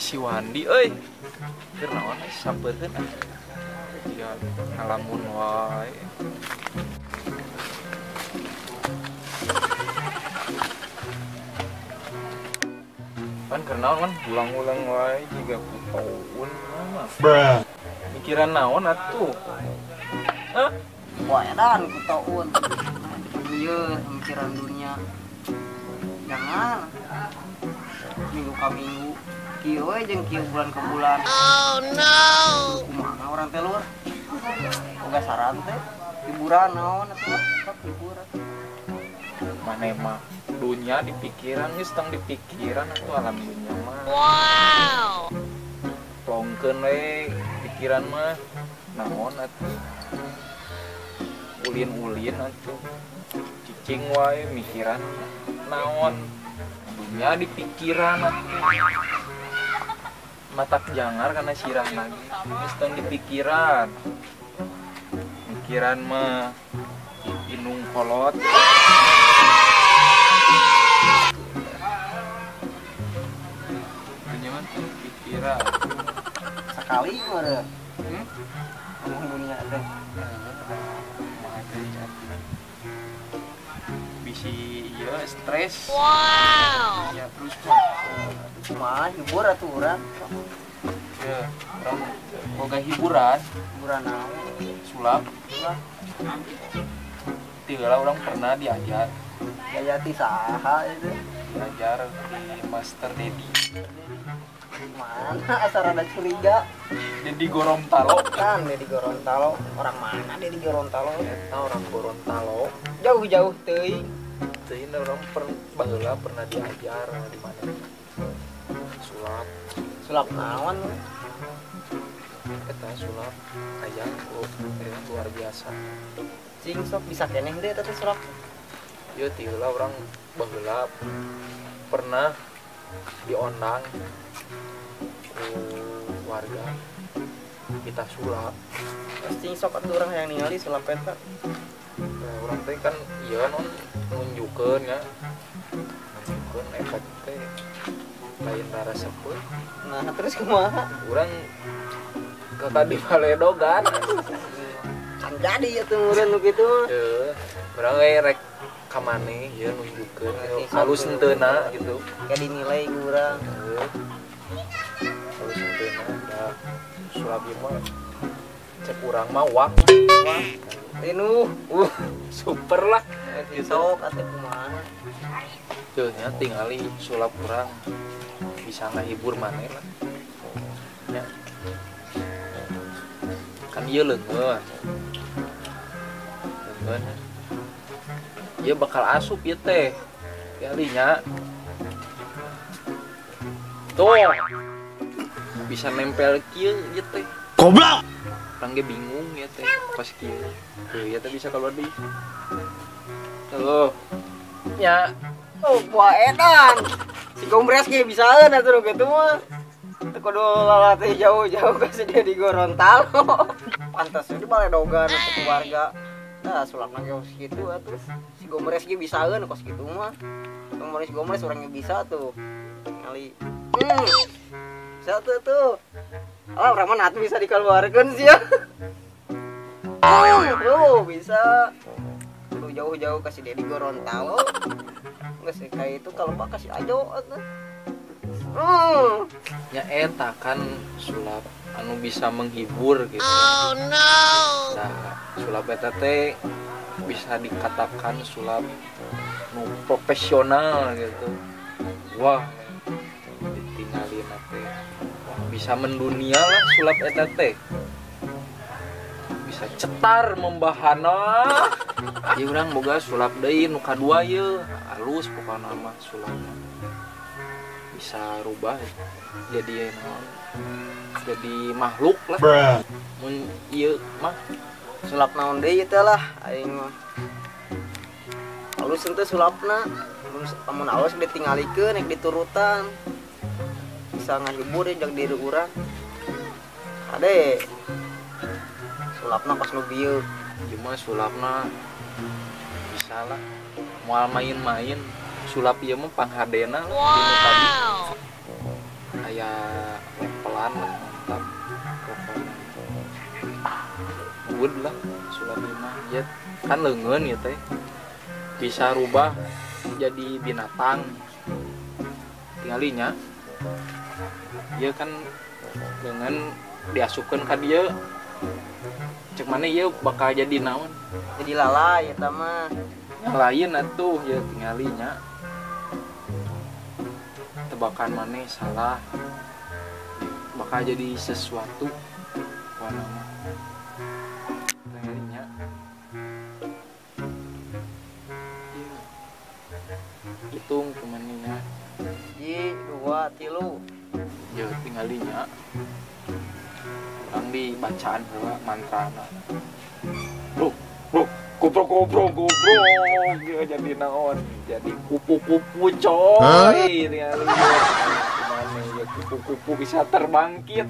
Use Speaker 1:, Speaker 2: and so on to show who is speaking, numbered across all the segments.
Speaker 1: si Wandi euy. Keur naon sampeurkeun atuh. Ya ngalamun wae. Kan karena kan ulang-ulang wae juga kutaun mah. Mikiran naon atuh? Hah?
Speaker 2: Wah, edan kutaun. Ieu mikiran dunia. Jangan. Minggu ke minggu. Kieu we jeung kieu bulan ke bulan. Oh no. Kumaha orang teh lur? Boga saran teh. Hiburan naon atuh? Hiburan.
Speaker 1: Mane mah dunia di pikiran geus tong di pikiran atuh alam dunia mah.
Speaker 3: Wow.
Speaker 1: Plongkeun we pikiran mah naon atuh. Ulin-ulin atuh. Cicing wae mikiran naon. Dunia di pikiran atuh. Matak jangar karena sirah lagi. Geus tong di pikiran. Pikiran mah inung kolot. Pikiran
Speaker 2: Sekali meureun. Ngomong dunia teh.
Speaker 1: Bisi ieu stres.
Speaker 3: Wow.
Speaker 1: Ya terus
Speaker 2: Kumaha hibur atuh urang?
Speaker 1: ya orang boga hiburan
Speaker 2: Hiburan naon?
Speaker 1: sulap. Tiga orang pernah diajar
Speaker 2: Gaya ti saha itu?
Speaker 1: diajar di Master Dedi.
Speaker 2: Mana asal ada curiga?
Speaker 1: Dedi Gorontalo.
Speaker 2: Kan di Gorontalo. Orang mana di Gorontalo?
Speaker 1: Eta orang Gorontalo.
Speaker 2: Jauh-jauh teuing.
Speaker 1: Teuing orang baheula pernah diajar di mana? Sulap.
Speaker 2: Sulap naon?
Speaker 1: Eta sulap aya luar biasa.
Speaker 2: Cing sok bisa keneh deh tapi sulap.
Speaker 1: Ieu tiheula orang baheula pernah diondang warga kita sulap.
Speaker 2: Cing sok atuh urang yang ningali sulap eta.
Speaker 1: Nah, orang teh kan iya non nunjukkeun ya. Nunjukkeun efek teh lain resepkeun.
Speaker 2: Nah, terus kumaha?
Speaker 1: Urang kakak di Baledogan.
Speaker 2: Kan jadi atuh meureun nu kitu.
Speaker 1: Heeh. Urang we rek ka maneh ieu nunjukkeun halus henteuna gitu.
Speaker 2: Kayak dinilai ku urang.
Speaker 1: Heeh. Halus henteuna da sulap ieu mah cek urang mah wah.
Speaker 2: Rinu,
Speaker 1: Super lah.
Speaker 2: sok atuh kumaha?
Speaker 1: Tuh nya tingali sulap urang bisa ngahibur maneh lah. Ya. Kan ieu leungeun. Leungeun. Ieu bakal asup ieu teh. Kalinya. Tuh. Bisa nempel kieu ieu teh.
Speaker 3: Goblok.
Speaker 1: Orang ge bingung ya teh pas kieu. Tuh ieu teh bisa keluar deui. Tuh. Ya,
Speaker 2: Oh, wah edan. Si Gombres ge bisaeun atuh nu kitu mah. Teu kudu lalatih jauh-jauh ka si di Gorontalo. Pantes di Baledogan atuh keluarga. Nah, sulapna ge kitu atuh. Si Gombres ge bisaeun kos kitu mah. Gombres urang ge bisa tuh. Kali. Bisa tuh. Oh, urang mah atuh bisa dikeluarkeun sih ya. Oh, bisa. Kudu jauh-jauh ka si Dedi Gorontalo. Nggak sih kayak itu kalau pak kasih ajo atuh.
Speaker 1: nya eta kan sulap anu bisa menghibur gitu.
Speaker 3: Oh no.
Speaker 1: Nah, sulap eta teh bisa dikatakan sulap nu profesional gitu. Wah, ditinggalin teh. Bisa mendunia lah sulap eta teh. Bisa cetar membahana. Ieu urang boga sulap deui nu kadua ieu, halus pokona mah sulap. Bisa rubah jadi naon? Jadi makhluk lah. Mun ieu mah
Speaker 2: Sulap naon deui teh lah aing mah. Halus teh sulapna. Mun halus ditinggalikeun nek diturutan. Bisa ngahibur jeung diri urang. Ade. Sulapna pas nu bieu.
Speaker 1: cuma sulapna bisa lah moal main-main sulap ieu mah panghadena lah dinu tadi aya kayak lepelan lah mantap pokoknya good lah sulap mah ya kan leungeun ya teh bisa rubah jadi binatang tinggalinya ya kan dengan diasupkan ka dieu cek mana ya bakal jadi naon
Speaker 2: jadi lalai eta mah
Speaker 1: lain atuh ya tinggalinya tebakan mana salah bakal jadi sesuatu warna mah tinggalinya hitung kemaninya
Speaker 2: ji 2 3
Speaker 1: ya tinggalinya orang dibacaan heula mantrana bro gobrok ya jadi naon jadi kupu-kupu coy tinggalinya gimana ya kupu-kupu bisa terbangkit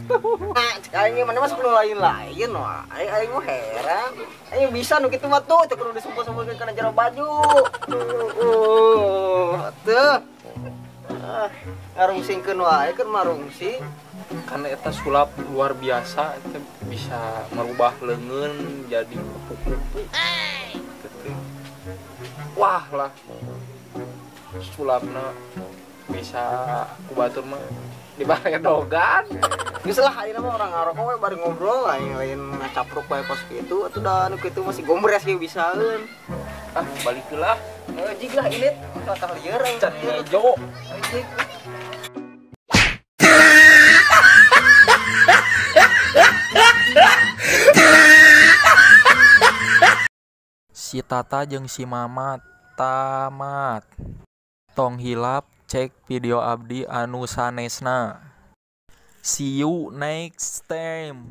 Speaker 2: nah aing mana masuk nu lain-lain wah aing mah heran aing bisa nu kitu mah tuh teu kudu disumpul-sumpulkeun kana jero baju teu ngarungsingkeun wae keur marungsi
Speaker 1: karena eta sulap luar biasa eta bisa merubah leungeun jadi kupu-kupu gitu. Wah lah sulapna bisa kubatur mah dibaredogan
Speaker 2: geus lah ayeuna mah urang ngarokok we bari ngobrol lain ngacapruk wae pas kitu atuh da nu kitu masih gombres ge bisaeun
Speaker 1: balik lah
Speaker 2: jig lah ini tah lieur aing
Speaker 1: can ngejo
Speaker 2: jig
Speaker 1: si Tata jeung si Mamat tamat tong hilap cek video abdi anu sanesna see you next time.